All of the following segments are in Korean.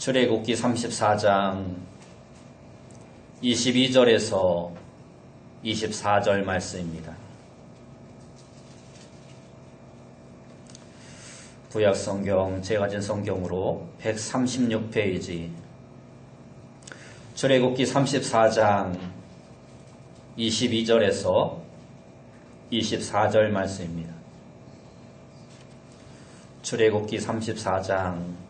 출애굽기 34장 22절에서 24절 말씀입니다. 구약성경 제가 진 성경으로 136페이지 출애굽기 34장 22절에서 24절 말씀입니다. 출애굽기 34장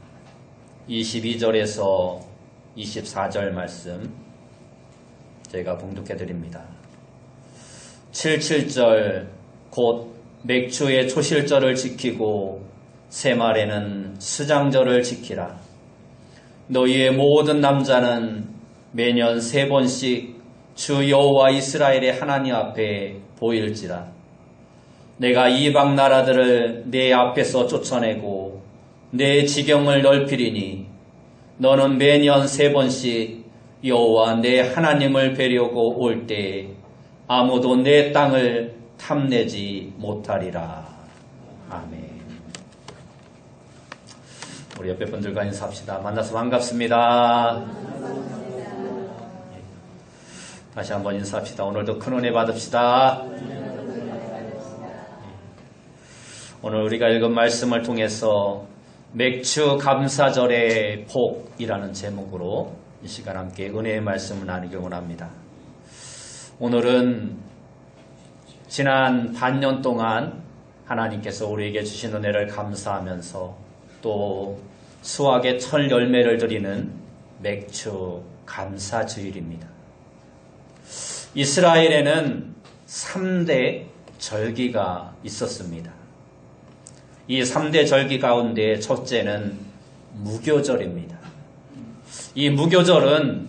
22절에서 24절 말씀 제가 봉독해 드립니다. 77절 곧 맥추의 초실절을 지키고 새말에는 수장절을 지키라. 너희의 모든 남자는 매년 3번씩 주 여호와 이스라엘의 하나님 앞에 보일지라. 내가 이방 나라들을 내 앞에서 쫓아내고 내 지경을 넓히리니 너는 매년 3번씩 여호와 내 하나님을 뵈려고 올 때에 아무도 내 땅을 탐내지 못하리라. 아멘. 우리 옆에 분들과 인사합시다. 만나서 반갑습니다. 다시 한번 인사합시다. 오늘도 큰 은혜 받읍시다. 오늘 우리가 읽은 말씀을 통해서 맥추 감사절의 복이라는 제목으로 이 시간 함께 은혜의 말씀을 나누기 원합니다. 오늘은 지난 반년 동안 하나님께서 우리에게 주신 은혜를 감사하면서 또 수확의 첫 열매를 드리는 맥추 감사주일입니다. 이스라엘에는 3대 절기가 있었습니다. 이 3대 절기 가운데 첫째는 무교절입니다. 이 무교절은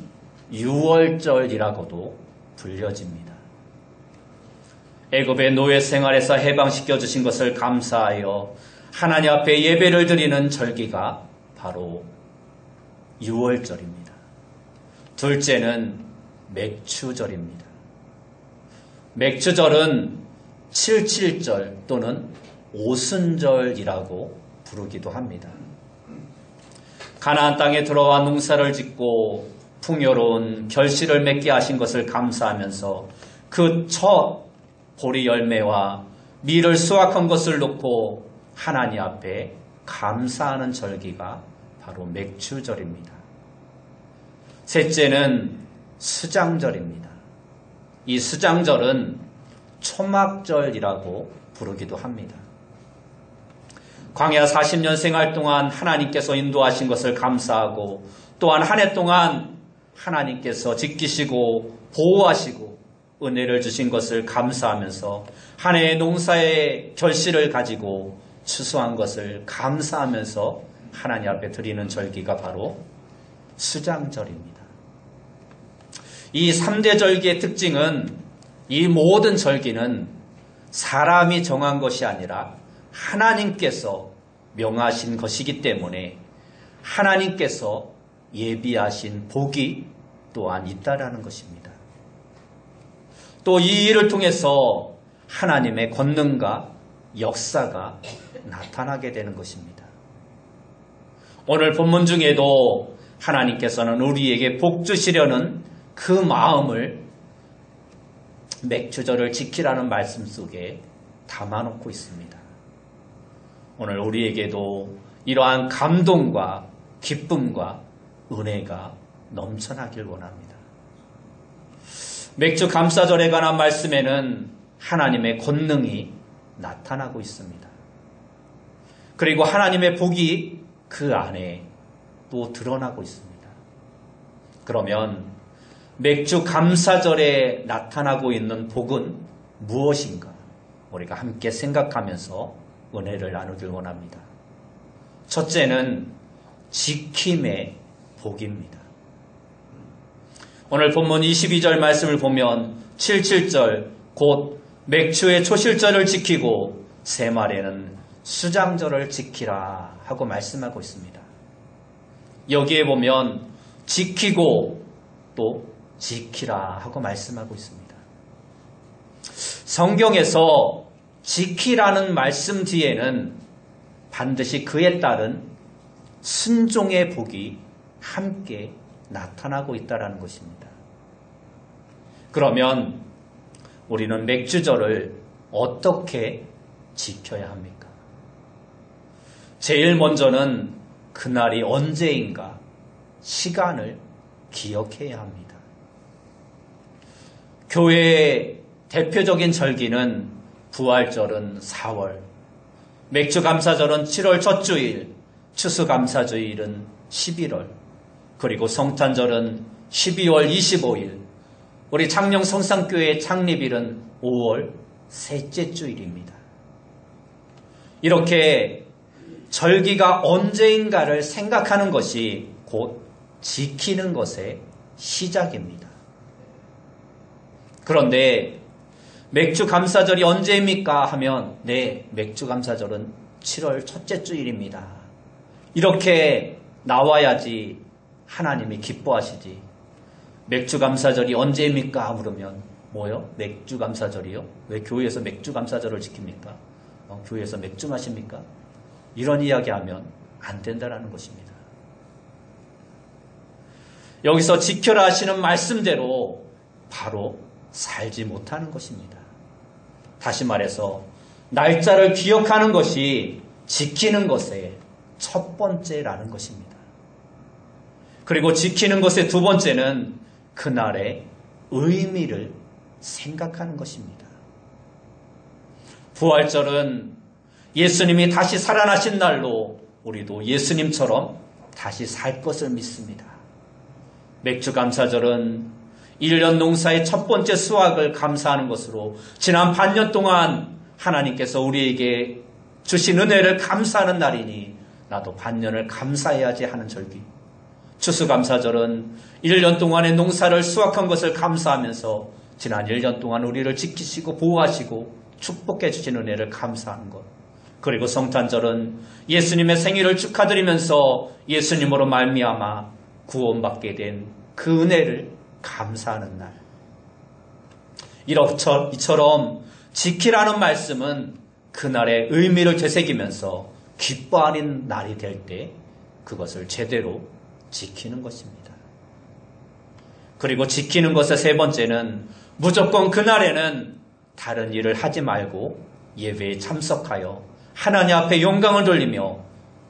유월절이라고도 불려집니다. 애굽의 노예 생활에서 해방시켜 주신 것을 감사하여 하나님 앞에 예배를 드리는 절기가 바로 유월절입니다. 둘째는 맥추절입니다. 맥추절은 77절 또는 오순절이라고 부르기도 합니다. 가나안 땅에 들어와 농사를 짓고 풍요로운 결실을 맺게 하신 것을 감사하면서 그 첫 보리 열매와 밀을 수확한 것을 놓고 하나님 앞에 감사하는 절기가 바로 맥추절입니다. 셋째는 수장절입니다. 이 수장절은 초막절이라고 부르기도 합니다. 광야 40년 생활 동안 하나님께서 인도하신 것을 감사하고 또한 한 해 동안 하나님께서 지키시고 보호하시고 은혜를 주신 것을 감사하면서 한 해의 농사의 결실을 가지고 추수한 것을 감사하면서 하나님 앞에 드리는 절기가 바로 수장절입니다. 이 3대 절기의 특징은 이 모든 절기는 사람이 정한 것이 아니라 하나님께서 명하신 것이기 때문에 하나님께서 예비하신 복이 또한 있다라는 것입니다. 또 이 일을 통해서 하나님의 권능과 역사가 나타나게 되는 것입니다. 오늘 본문 중에도 하나님께서는 우리에게 복 주시려는 그 마음을 맥추절을 지키라는 말씀 속에 담아놓고 있습니다. 오늘 우리에게도 이러한 감동과 기쁨과 은혜가 넘쳐나길 원합니다. 맥추 감사절에 관한 말씀에는 하나님의 권능이 나타나고 있습니다. 그리고 하나님의 복이 그 안에 또 드러나고 있습니다. 그러면 맥추 감사절에 나타나고 있는 복은 무엇인가? 우리가 함께 생각하면서 은혜를 나누길 원합니다. 첫째는 지킴의 복입니다. 오늘 본문 22절 말씀을 보면 77절 곧 맥추의 초실절을 지키고 새말에는 수장절을 지키라 하고 말씀하고 있습니다. 여기에 보면 지키고 또 지키라 하고 말씀하고 있습니다. 성경에서 지키라는 말씀 뒤에는 반드시 그에 따른 순종의 복이 함께 나타나고 있다는 것입니다. 그러면 우리는 맥주절을 어떻게 지켜야 합니까? 제일 먼저는 그날이 언제인가 시간을 기억해야 합니다. 교회의 대표적인 절기는 부활절은 4월, 맥주감사절은 7월 첫 주일, 추수감사주일은 11월, 그리고 성탄절은 12월 25일, 우리 창녕 성산교회 창립일은 5월 셋째 주일입니다. 이렇게 절기가 언제인가를 생각하는 것이 곧 지키는 것의 시작입니다. 그런데 맥주감사절이 언제입니까? 하면 네, 맥주감사절은 7월 첫째 주일입니다. 이렇게 나와야지 하나님이 기뻐하시지. 맥주감사절이 언제입니까? 물으면 뭐요? 맥주감사절이요? 왜 교회에서 맥주감사절을 지킵니까? 교회에서 맥주 마십니까? 이런 이야기하면 안 된다는 것입니다. 여기서 지켜라 하시는 말씀대로 바로 살지 못하는 것입니다. 다시 말해서 날짜를 기억하는 것이 지키는 것의 첫 번째라는 것입니다. 그리고 지키는 것의 두 번째는 그날의 의미를 생각하는 것입니다. 부활절은 예수님이 다시 살아나신 날로 우리도 예수님처럼 다시 살 것을 믿습니다. 맥주감사절은 1년 농사의 첫 번째 수확을 감사하는 것으로 지난 반년 동안 하나님께서 우리에게 주신 은혜를 감사하는 날이니 나도 반년을 감사해야지 하는 절기. 추수감사절은 1년 동안의 농사를 수확한 것을 감사하면서 지난 1년 동안 우리를 지키시고 보호하시고 축복해 주신 은혜를 감사하는 것. 그리고 성탄절은 예수님의 생일을 축하드리면서 예수님으로 말미암아 구원받게 된 그 은혜를 감사하는 날. 이처럼 지키라는 말씀은 그날의 의미를 되새기면서 기뻐하는 날이 될 때 그것을 제대로 지키는 것입니다. 그리고 지키는 것의 세 번째는 무조건 그날에는 다른 일을 하지 말고 예배에 참석하여 하나님 앞에 영광을 돌리며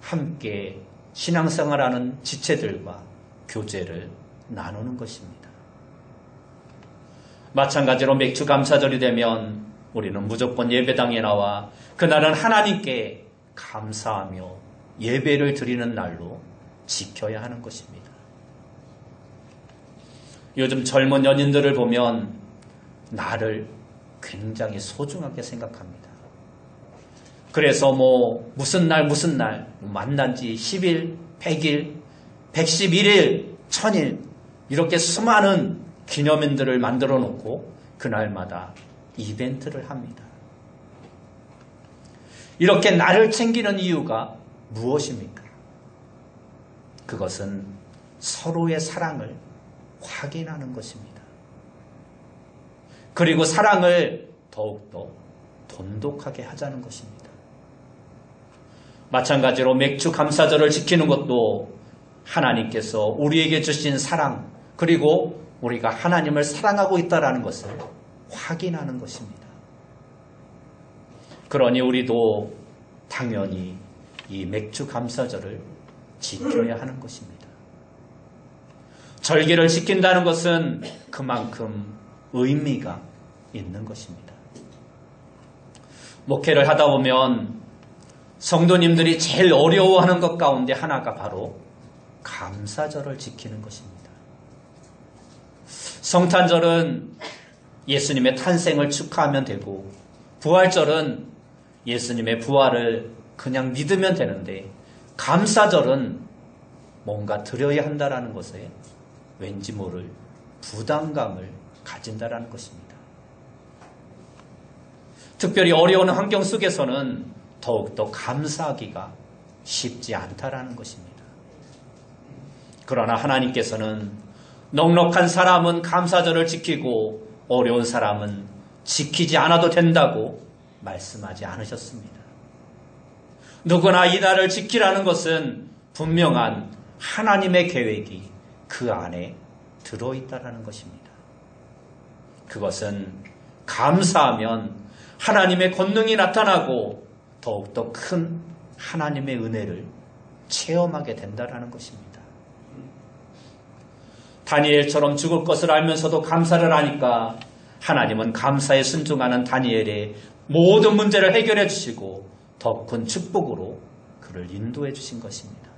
함께 신앙생활하는 지체들과 교제를 나누는 것입니다. 마찬가지로 맥주감사절이 되면 우리는 무조건 예배당에 나와 그날은 하나님께 감사하며 예배를 드리는 날로 지켜야 하는 것입니다. 요즘 젊은 연인들을 보면 나를 굉장히 소중하게 생각합니다. 그래서 무슨 날 만난 지 10일, 100일, 111일, 1000일 이렇게 수많은 기념일들을 만들어 놓고 그날마다 이벤트를 합니다. 이렇게 나를 챙기는 이유가 무엇입니까? 그것은 서로의 사랑을 확인하는 것입니다. 그리고 사랑을 더욱더 돈독하게 하자는 것입니다. 마찬가지로 맥주 감사절을 지키는 것도 하나님께서 우리에게 주신 사랑, 그리고 우리가 하나님을 사랑하고 있다는 것을 확인하는 것입니다. 그러니 우리도 당연히 이 맥주 감사절을 지켜야 하는 것입니다. 절기를 지킨다는 것은 그만큼 의미가 있는 것입니다. 목회를 하다 보면 성도님들이 제일 어려워하는 것 가운데 하나가 바로 감사절을 지키는 것입니다. 성탄절은 예수님의 탄생을 축하하면 되고 부활절은 예수님의 부활을 그냥 믿으면 되는데 감사절은 뭔가 드려야 한다는 것에 왠지 모를 부담감을 가진다는 것입니다. 특별히 어려운 환경 속에서는 더욱더 감사하기가 쉽지 않다는 것입니다. 그러나 하나님께서는 넉넉한 사람은 감사절을 지키고 어려운 사람은 지키지 않아도 된다고 말씀하지 않으셨습니다. 누구나 이 날을 지키라는 것은 분명한 하나님의 계획이 그 안에 들어있다라는 것입니다. 그것은 감사하면 하나님의 권능이 나타나고 더욱더 큰 하나님의 은혜를 체험하게 된다라는 것입니다. 다니엘처럼 죽을 것을 알면서도 감사를 하니까 하나님은 감사에 순종하는 다니엘의 모든 문제를 해결해 주시고 더 큰 축복으로 그를 인도해 주신 것입니다.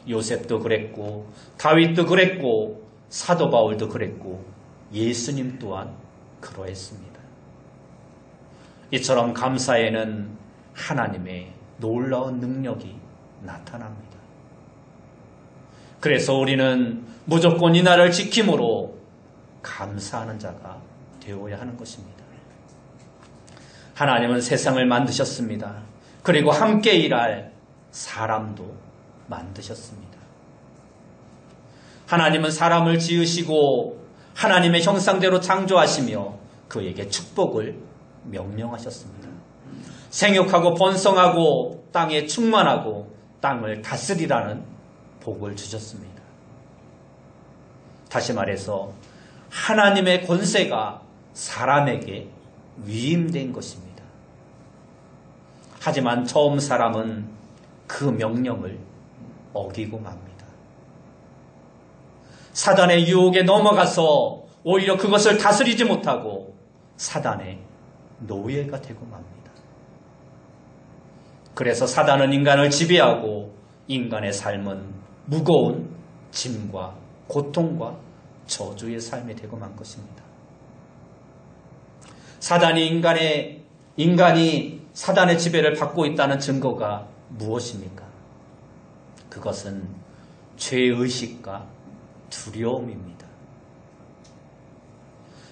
요셉도 그랬고 다윗도 그랬고 사도 바울도 그랬고 예수님 또한 그러했습니다. 이처럼 감사에는 하나님의 놀라운 능력이 나타납니다. 그래서 우리는 무조건 이날을 지킴으로 감사하는 자가 되어야 하는 것입니다. 하나님은 세상을 만드셨습니다. 그리고 함께 일할 사람도 만드셨습니다. 하나님은 사람을 지으시고 하나님의 형상대로 창조하시며 그에게 축복을 명령하셨습니다. 생육하고 번성하고 땅에 충만하고 땅을 다스리라는 복을 주셨습니다. 다시 말해서 하나님의 권세가 사람에게 위임된 것입니다. 하지만 처음 사람은 그 명령을 어기고 맙니다. 사단의 유혹에 넘어가서 오히려 그것을 다스리지 못하고 사단의 노예가 되고 맙니다. 그래서 사단은 인간을 지배하고 인간의 삶은 무거운 짐과 고통과 저주의 삶이 되고 만 것입니다. 인간이 사단의 지배를 받고 있다는 증거가 무엇입니까? 그것은 죄의식과 두려움입니다.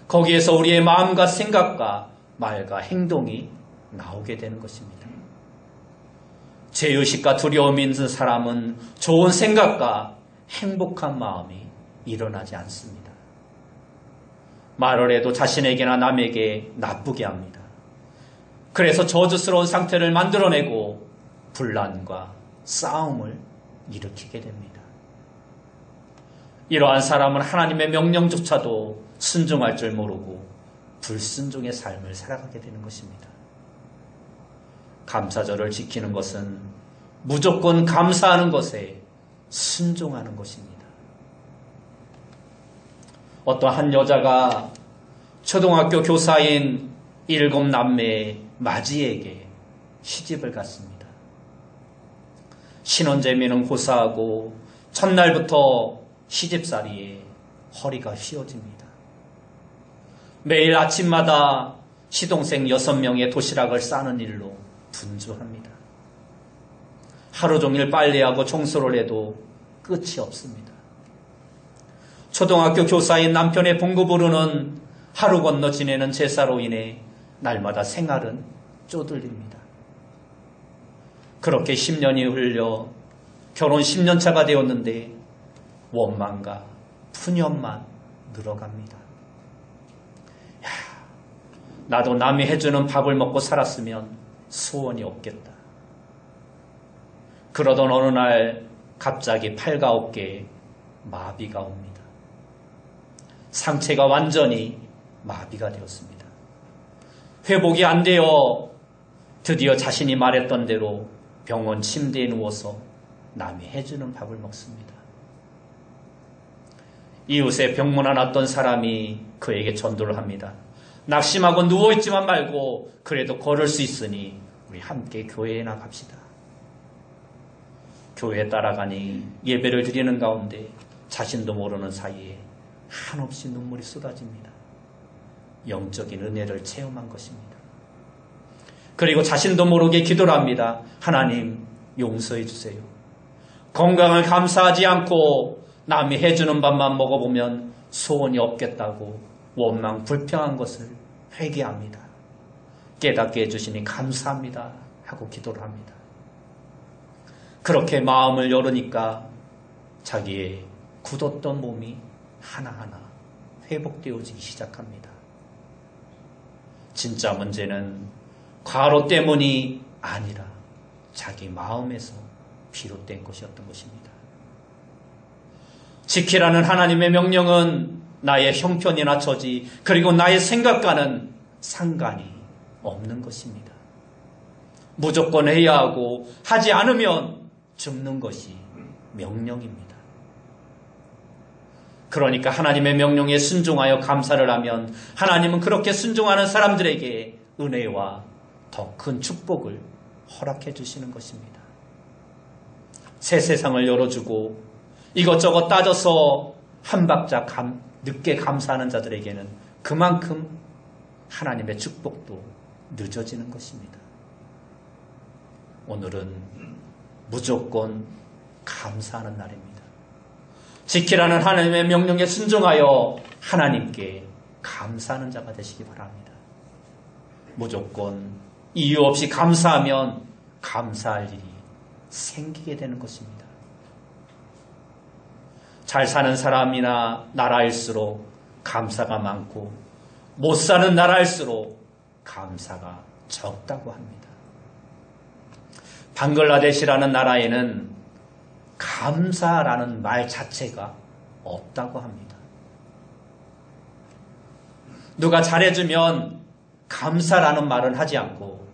거기에서 우리의 마음과 생각과 말과 행동이 나오게 되는 것입니다. 죄의식과 두려움이 있는 사람은 좋은 생각과 행복한 마음이 일어나지 않습니다. 말을 해도 자신에게나 남에게 나쁘게 합니다. 그래서 저주스러운 상태를 만들어내고 분란과 싸움을 일으키게 됩니다. 이러한 사람은 하나님의 명령조차도 순종할 줄 모르고 불순종의 삶을 살아가게 되는 것입니다. 감사절을 지키는 것은 무조건 감사하는 것에 순종하는 것입니다. 어떤 한 여자가 초등학교 교사인 7남매의 마지에게 시집을 갔습니다. 신혼재미는 고사하고 첫날부터 시집살이에 허리가 휘어집니다. 매일 아침마다 시동생 6명의 도시락을 싸는 일로 분주합니다. 하루 종일 빨래하고 청소를 해도 끝이 없습니다. 초등학교 교사인 남편의 봉급으로는 하루 건너 지내는 제사로 인해 날마다 생활은 쪼들립니다. 그렇게 10년이 흘려 결혼 10년 차가 되었는데 원망과 푸념만 늘어갑니다. 나도 남이 해주는 밥을 먹고 살았으면 소원이 없겠다. 그러던 어느 날 갑자기 팔과 어깨에 마비가 옵니다. 상체가 완전히 마비가 되었습니다. 회복이 안 되어 드디어 자신이 말했던 대로 병원 침대에 누워서 남이 해주는 밥을 먹습니다. 이웃에 병문안 왔던 사람이 그에게 전도를 합니다. 낙심하고 누워있지만 말고 그래도 걸을 수 있으니 우리 함께 교회에 나갑시다. 교회에 따라가니 예배를 드리는 가운데 자신도 모르는 사이에 한없이 눈물이 쏟아집니다. 영적인 은혜를 체험한 것입니다. 그리고 자신도 모르게 기도를 합니다. 하나님 용서해 주세요. 건강을 감사하지 않고 남이 해주는 밥만 먹어보면 소원이 없겠다고 원망 불평한 것을 회개합니다. 깨닫게 해주시니 감사합니다 하고 기도를 합니다. 그렇게 마음을 열으니까 자기의 굳었던 몸이 하나하나 회복되어지기 시작합니다. 진짜 문제는 과로 때문이 아니라 자기 마음에서 비롯된 것이었던 것입니다. 지키라는 하나님의 명령은 나의 형편이나 처지 그리고 나의 생각과는 상관이 없는 것입니다. 무조건 해야 하고 하지 않으면 죽는 것이 명령입니다. 그러니까 하나님의 명령에 순종하여 감사를 하면 하나님은 그렇게 순종하는 사람들에게 은혜와 더 큰 축복을 허락해 주시는 것입니다. 새 세상을 열어주고 이것저것 따져서 한 박자 늦게 감사하는 자들에게는 그만큼 하나님의 축복도 늦어지는 것입니다. 오늘은 무조건 감사하는 날입니다. 지키라는 하나님의 명령에 순종하여 하나님께 감사하는 자가 되시기 바랍니다. 무조건 이유 없이 감사하면 감사할 일이 생기게 되는 것입니다. 잘 사는 사람이나 나라일수록 감사가 많고 못 사는 나라일수록 감사가 적다고 합니다. 방글라데시라는 나라에는 감사라는 말 자체가 없다고 합니다. 누가 잘해주면 감사라는 말은 하지 않고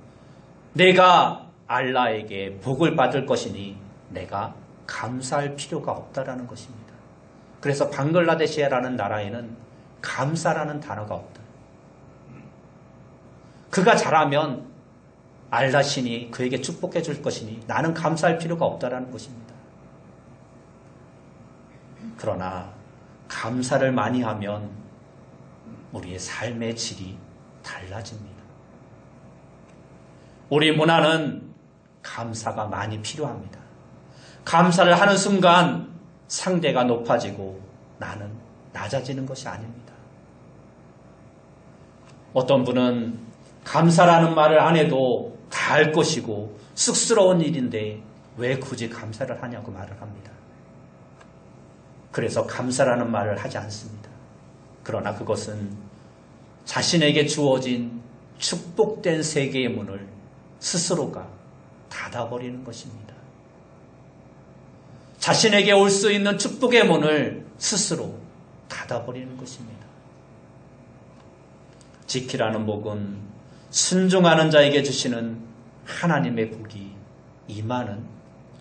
내가 알라에게 복을 받을 것이니 내가 감사할 필요가 없다라는 것입니다. 그래서 방글라데시라는 나라에는 감사라는 단어가 없다. 그가 잘하면 알라 신이 그에게 축복해 줄 것이니 나는 감사할 필요가 없다라는 것입니다. 그러나 감사를 많이 하면 우리의 삶의 질이 달라집니다. 우리 문화는 감사가 많이 필요합니다. 감사를 하는 순간 상대가 높아지고 나는 낮아지는 것이 아닙니다. 어떤 분은 감사라는 말을 안 해도 다 할 것이고 쑥스러운 일인데 왜 굳이 감사를 하냐고 말을 합니다. 그래서 감사라는 말을 하지 않습니다. 그러나 그것은 자신에게 주어진 축복된 세계의 문을 스스로가 닫아버리는 것입니다. 자신에게 올 수 있는 축복의 문을 스스로 닫아버리는 것입니다. 지키라는 복은 순종하는 자에게 주시는 하나님의 복이 임하는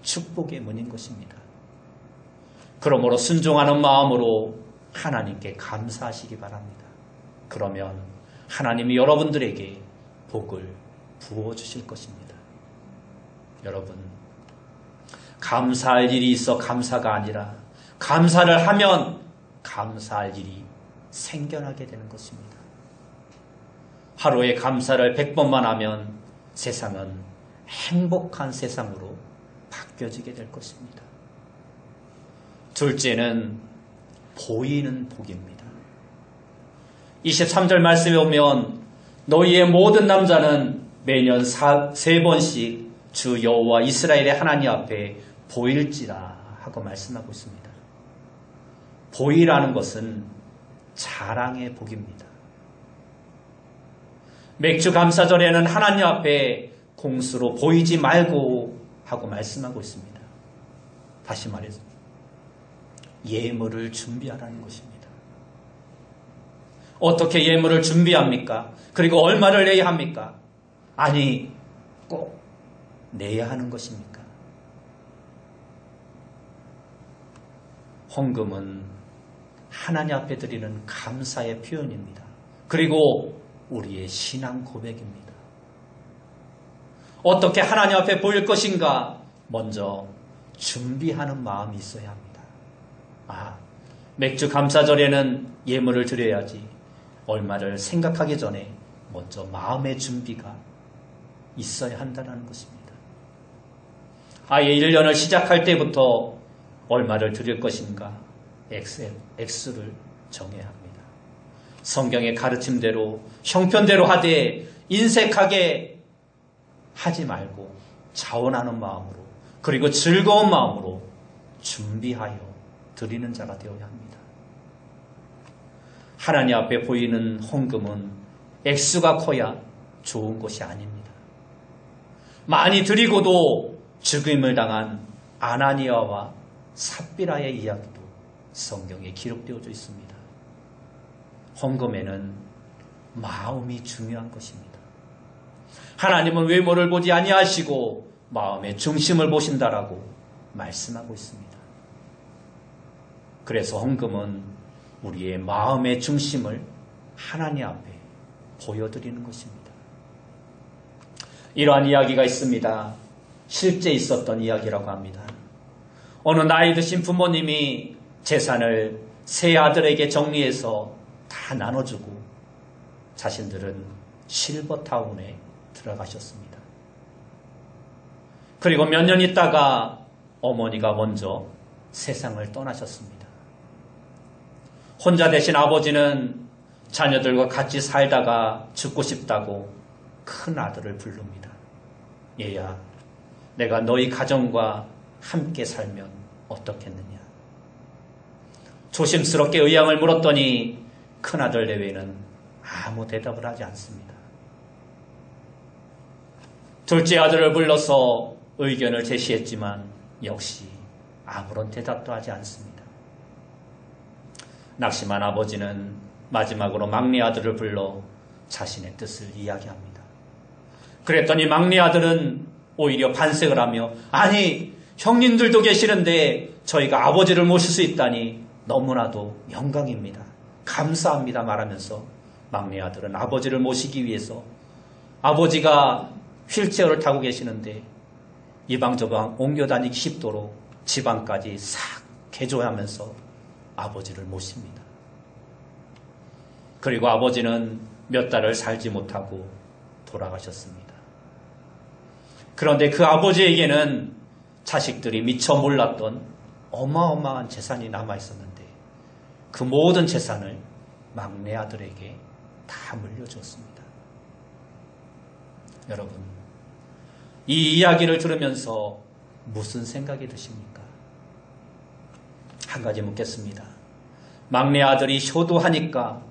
축복의 문인 것입니다. 그러므로 순종하는 마음으로 하나님께 감사하시기 바랍니다. 그러면 하나님이 여러분들에게 복을 부어주실 것입니다. 여러분, 감사할 일이 있어 감사가 아니라 감사를 하면 감사할 일이 생겨나게 되는 것입니다. 하루에 감사를 100번만 하면 세상은 행복한 세상으로 바뀌어지게 될 것입니다. 둘째는 보이는 복입니다. 23절 말씀에 보면 너희의 모든 남자는 매년 3번씩 주 여호와 이스라엘의 하나님 앞에 보일지라 하고 말씀하고 있습니다. 보이라는 것은 자랑의 복입니다. 맥주 감사절에는 하나님 앞에 공수로 보이지 말고 하고 말씀하고 있습니다. 다시 말해서 예물을 준비하라는 것입니다. 어떻게 예물을 준비합니까? 그리고 얼마를 내야 합니까? 아니, 꼭 내야 하는 것입니까? 헌금은 하나님 앞에 드리는 감사의 표현입니다. 그리고 우리의 신앙 고백입니다. 어떻게 하나님 앞에 보일 것인가? 먼저 준비하는 마음이 있어야 합니다. 맥주 감사절에는 예물을 드려야지. 얼마를 생각하기 전에 먼저 마음의 준비가 있어야 한다는 것입니다. 아예 1년을 시작할 때부터 얼마를 드릴 것인가? 액수를 정해야 합니다. 성경의 가르침대로 형편대로 하되 인색하게 하지 말고 자원하는 마음으로 그리고 즐거운 마음으로 준비하여 드리는 자가 되어야 합니다. 하나님 앞에 보이는 헌금은 액수가 커야 좋은 것이 아닙니다. 많이 드리고도 죽임을 당한 아나니아와 삽비라의 이야기도 성경에 기록되어져 있습니다. 헌금에는 마음이 중요한 것입니다. 하나님은 외모를 보지 아니하시고 마음의 중심을 보신다라고 말씀하고 있습니다. 그래서 헌금은 우리의 마음의 중심을 하나님 앞에 보여드리는 것입니다. 이러한 이야기가 있습니다. 실제 있었던 이야기라고 합니다. 어느 나이 드신 부모님이 재산을 세 아들에게 정리해서 다 나눠주고 자신들은 실버타운에 들어가셨습니다. 그리고 몇 년 있다가 어머니가 먼저 세상을 떠나셨습니다. 혼자 되신 아버지는 자녀들과 같이 살다가 죽고 싶다고 큰 아들을 부릅니다. 얘야, 내가 너희 가정과 함께 살면 어떻겠느냐. 조심스럽게 의향을 물었더니 큰아들 내외는 아무 대답을 하지 않습니다. 둘째 아들을 불러서 의견을 제시했지만 역시 아무런 대답도 하지 않습니다. 낙심한 아버지는 마지막으로 막내 아들을 불러 자신의 뜻을 이야기합니다. 그랬더니 막내 아들은 오히려 반색을 하며 아니 형님들도 계시는데 저희가 아버지를 모실 수 있다니 너무나도 영광입니다. 감사합니다 말하면서 막내 아들은 아버지를 모시기 위해서 아버지가 휠체어를 타고 계시는데 이방저방 옮겨 다니기 쉽도록 지방까지 싹 개조하면서 아버지를 모십니다. 그리고 아버지는 몇 달을 살지 못하고 돌아가셨습니다. 그런데 그 아버지에게는 자식들이 미처 몰랐던 어마어마한 재산이 남아있었는데 그 모든 재산을 막내 아들에게 다 물려주었습니다. 여러분, 이 이야기를 들으면서 무슨 생각이 드십니까? 한 가지 묻겠습니다. 막내 아들이 효도하니까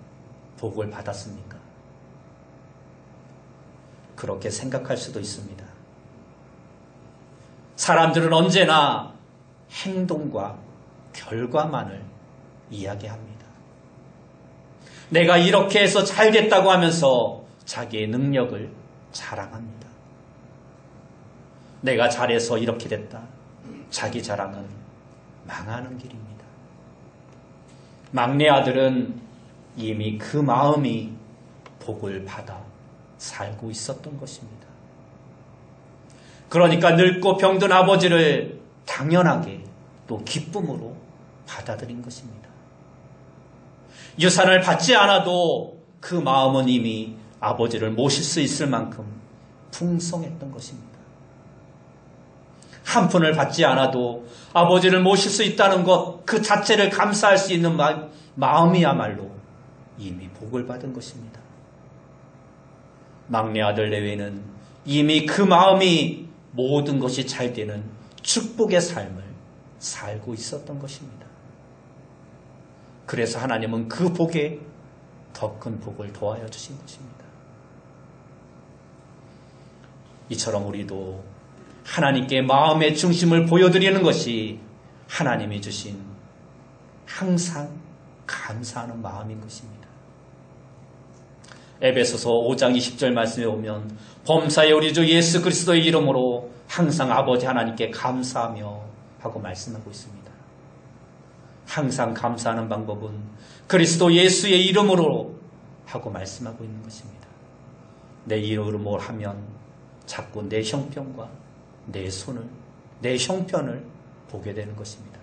복을 받았습니까? 그렇게 생각할 수도 있습니다. 사람들은 언제나 행동과 결과만을 이야기합니다. 내가 이렇게 해서 잘 됐다고 하면서 자기의 능력을 자랑합니다. 내가 잘해서 이렇게 됐다. 자기 자랑은 망하는 길입니다. 막내 아들은 이미 그 마음이 복을 받아 살고 있었던 것입니다. 그러니까 늙고 병든 아버지를 당연하게 또 기쁨으로 받아들인 것입니다. 유산을 받지 않아도 그 마음은 이미 아버지를 모실 수 있을 만큼 풍성했던 것입니다. 한 푼을 받지 않아도 아버지를 모실 수 있다는 것 그 자체를 감사할 수 있는 마음이야말로 이미 복을 받은 것입니다. 막내 아들 내외는 이미 그 마음이 모든 것이 잘 되는 축복의 삶을 살고 있었던 것입니다. 그래서 하나님은 그 복에 더 큰 복을 더하여 주신 것입니다. 이처럼 우리도 하나님께 마음의 중심을 보여드리는 것이 하나님이 주신 항상 감사하는 마음인 것입니다. 에베소서 5장 20절 말씀에 보면 범사의 우리 주 예수 그리스도의 이름으로 항상 아버지 하나님께 감사하며 하고 말씀하고 있습니다. 항상 감사하는 방법은 그리스도 예수의 이름으로 하고 말씀하고 있는 것입니다. 내 이름으로 하면 자꾸 내 형편과 내 손을, 내 형편을 보게 되는 것입니다.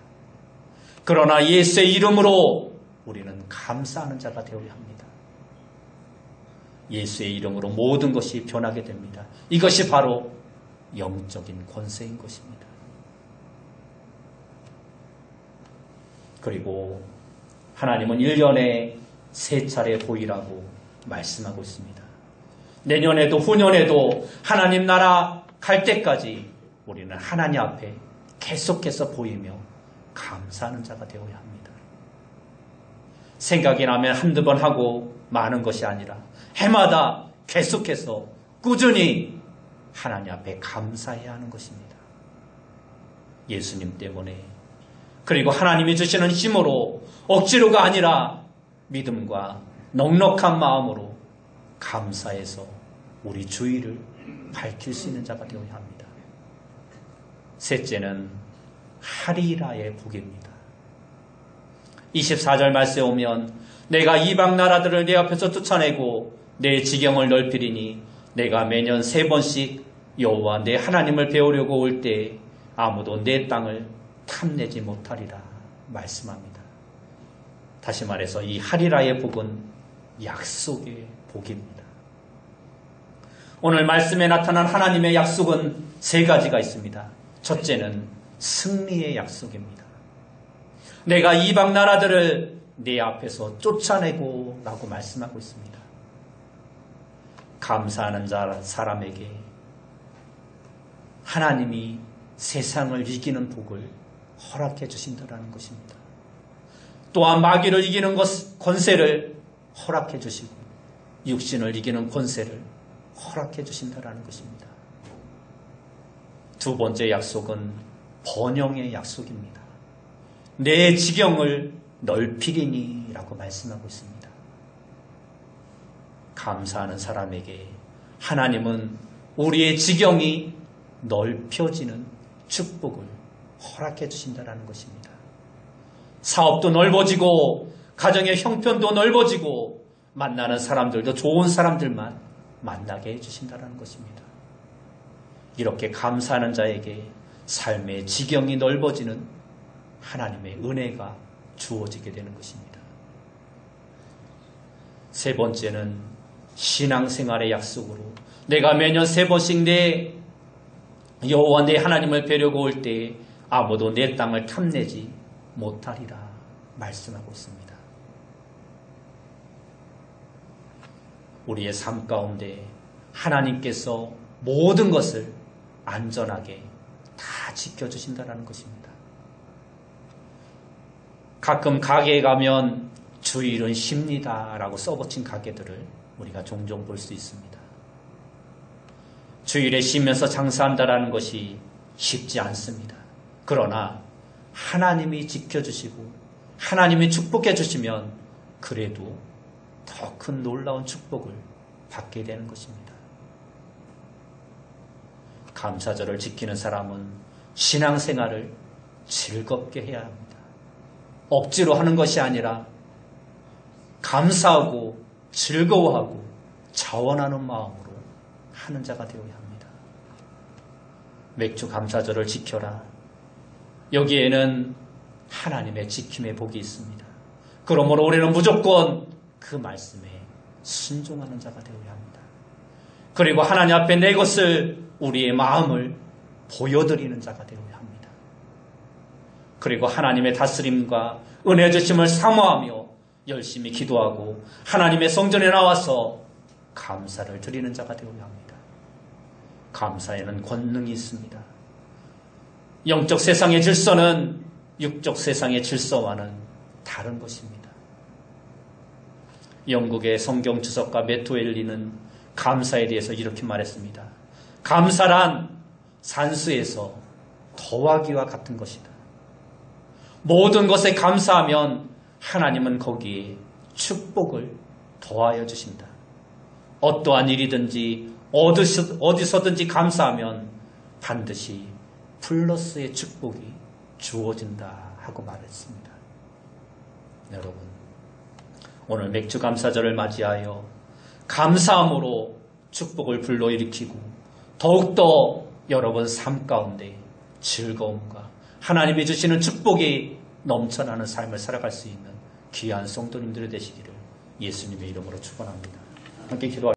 그러나 예수의 이름으로 우리는 감사하는 자가 되어야 합니다. 예수의 이름으로 모든 것이 변하게 됩니다. 이것이 바로 영적인 권세인 것입니다. 그리고 하나님은 1년에 3차례 보이라고 말씀하고 있습니다. 내년에도 후년에도 하나님 나라 갈 때까지 우리는 하나님 앞에 계속해서 보이며 감사하는 자가 되어야 합니다. 생각이 나면 한두 번 하고 마는 것이 아니라 해마다 계속해서 꾸준히 하나님 앞에 감사해야 하는 것입니다. 예수님 때문에 그리고 하나님이 주시는 힘으로 억지로가 아니라 믿음과 넉넉한 마음으로 감사해서 우리 주의를 밝힐 수 있는 자가 되어야 합니다. 셋째는 하리라의 복입니다. 24절 말씀에 오면 내가 이방 나라들을 내 앞에서 쫓아내고 내 지경을 넓히리니 내가 매년 3번씩 여호와 내 하나님을 배우려고 올 때 아무도 내 땅을 탐내지 못하리라 말씀합니다. 다시 말해서 이 하리라의 복은 약속의 복입니다. 오늘 말씀에 나타난 하나님의 약속은 3가지가 있습니다. 첫째는 승리의 약속입니다. 내가 이방 나라들을 내 앞에서 쫓아내고 라고 말씀하고 있습니다. 감사하는 사람에게 하나님이 세상을 이기는 복을 허락해 주신다는 것입니다. 또한 마귀를 이기는 권세를 허락해 주시고 육신을 이기는 권세를 허락해 주신다는 것입니다. 두 번째 약속은 번영의 약속입니다. 내 지경을 넓히리니 라고 말씀하고 있습니다. 감사하는 사람에게 하나님은 우리의 지경이 넓혀지는 축복을 허락해 주신다는 것입니다. 사업도 넓어지고 가정의 형편도 넓어지고 만나는 사람들도 좋은 사람들만 만나게 해주신다는 것입니다. 이렇게 감사하는 자에게 삶의 지경이 넓어지는 하나님의 은혜가 주어지게 되는 것입니다. 세 번째는 신앙생활의 약속으로 내가 매년 3번씩 내 여호와 내 하나님을 뵈려고 올 때 아무도 내 땅을 탐내지 못하리라 말씀하고 있습니다. 우리의 삶 가운데 하나님께서 모든 것을 안전하게 다 지켜주신다는 것입니다. 가끔 가게에 가면 주일은 쉽니다 라고 써붙인 가게들을 우리가 종종 볼 수 있습니다. 주일에 쉬면서 장사한다라는 것이 쉽지 않습니다. 그러나 하나님이 지켜주시고 하나님이 축복해 주시면 그래도 더 큰 놀라운 축복을 받게 되는 것입니다. 감사절을 지키는 사람은 신앙생활을 즐겁게 해야 합니다. 억지로 하는 것이 아니라 감사하고 즐거워하고 자원하는 마음으로 하는 자가 되어야 합니다. 맥주 감사절을 지켜라. 여기에는 하나님의 지킴의 복이 있습니다. 그러므로 우리는 무조건 그 말씀에 순종하는 자가 되어야 합니다. 그리고 하나님 앞에 내 것을 우리의 마음을 보여드리는 자가 되어야 합니다. 그리고 하나님의 다스림과 은혜 주심을 사모하며 열심히 기도하고 하나님의 성전에 나와서 감사를 드리는 자가 되어야 합니다. 감사에는 권능이 있습니다. 영적 세상의 질서는 육적 세상의 질서와는 다른 것입니다. 영국의 성경 주석가 메토엘리는 감사에 대해서 이렇게 말했습니다. 감사란 산수에서 더하기와 같은 것이다. 모든 것에 감사하면 하나님은 거기에 축복을 더하여 주신다. 어떠한 일이든지 어디서든지 감사하면 반드시 플러스의 축복이 주어진다 하고 말했습니다. 여러분, 오늘 맥주 감사절을 맞이하여 감사함으로 축복을 불러일으키고 더욱더 여러분 삶 가운데 즐거움과 하나님이 주시는 축복이 넘쳐나는 삶을 살아갈 수 있는 귀한 성도님들이 되시기를 예수님의 이름으로 축원합니다. 함께 기도하겠습니다.